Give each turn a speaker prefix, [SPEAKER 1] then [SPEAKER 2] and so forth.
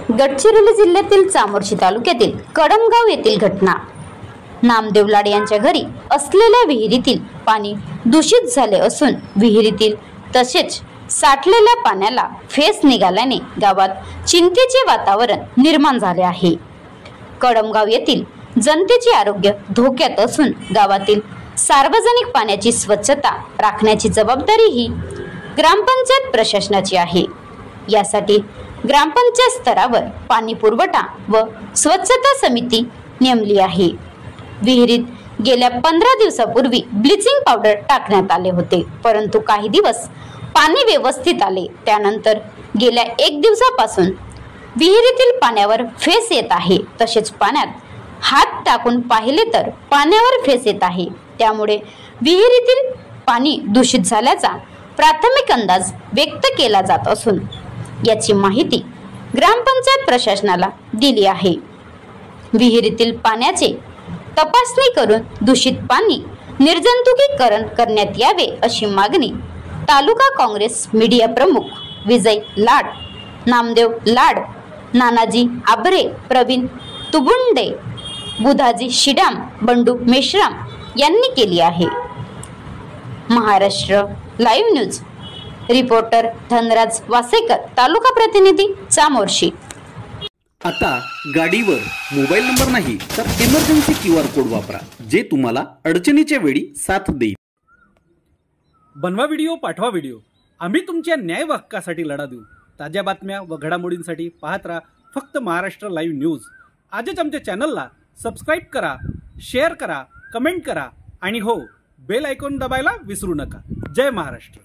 [SPEAKER 1] गडचिरोली जिल्ह्यातील चामोर्शी तालुक्यातील कडमगाव येथील घटना। नामदेव लाड यांच्या घरी असलेल्या विहिरीतील पाणी दूषित झाले असून विहिरीतील तसेच साठलेल्या पाण्याला फेस निघाल्याने गावात चिंतेचे वातावरण निर्माण झाले आहे। कडमगाव येथील जनतेचे आरोग्य धोक्यात असून गावातील सार्वजनिक पाण्याची स्वच्छता राखण्याची जबाबदारी ही ग्रामपंचायत प्रशासनाची आहे। यासाठी ग्रामपंचायत स्तरावर पाणी पुरवठा व स्वच्छता समिती नेमली आहे। विहिरीत गेल्या 15 दिवसापूर्वी ब्लीचिंग पावडर टाकण्यात आले होते, परंतु काही दिवस पाणी व्यवस्थित आले। त्यानंतर गेल्या 1 दिवसापासून विहिरीतील पाण्यावर फेस येत आहे। तसेच पाण्यात हात टाकून पाहिले तर पाण्यावर फेस येत आहे। त्यामुळे विहिरीतील पाणी दूषित झाल्याचा प्राथमिक अंदाज व्यक्त केला जात असून याची माहिती ग्रामपंचायत प्रशासनाला दिली आहे। विहिरीतील पाण्याचे तपासणी करून दूषित पाणी निर्जंतुकीकरण करण्यात यावे अशी मागणी तालुका काँग्रेस मीडिया प्रमुख विजय लाड, नामदेव लाड, नानाजी आभरे, प्रवीण तुबुंडे, बुधाजी शिडाम, बंडू मेश्राम यांनी केली आहे। Maharashtra live news reporter Dhanraj Wasekar, taluka प्रतिनिधी चामोर्शी।
[SPEAKER 2] आता गाडीवर मोबाईल नंबर नाही तर इमर्जन्सी QR कोड वापरा, जे तुम्हाला अडचणीच्या वेळी साथ देईल।
[SPEAKER 3] बनवा व्हिडिओ, पाठवा व्हिडिओ, आम्ही तुमच्या न्याय हक्कासाठी लढा देऊ। ताज्या बातम्या व घडामोडींसाठी पाहत राहा फक्त महाराष्ट्र लाईव्ह न्यूज। आजच आमच्या चॅनलला सबस्क्राईब करा, शेअर करा, कमेंट करा आणि हो, बेल आयकॉन दबायला विसरू नका। जय महाराष्ट्र।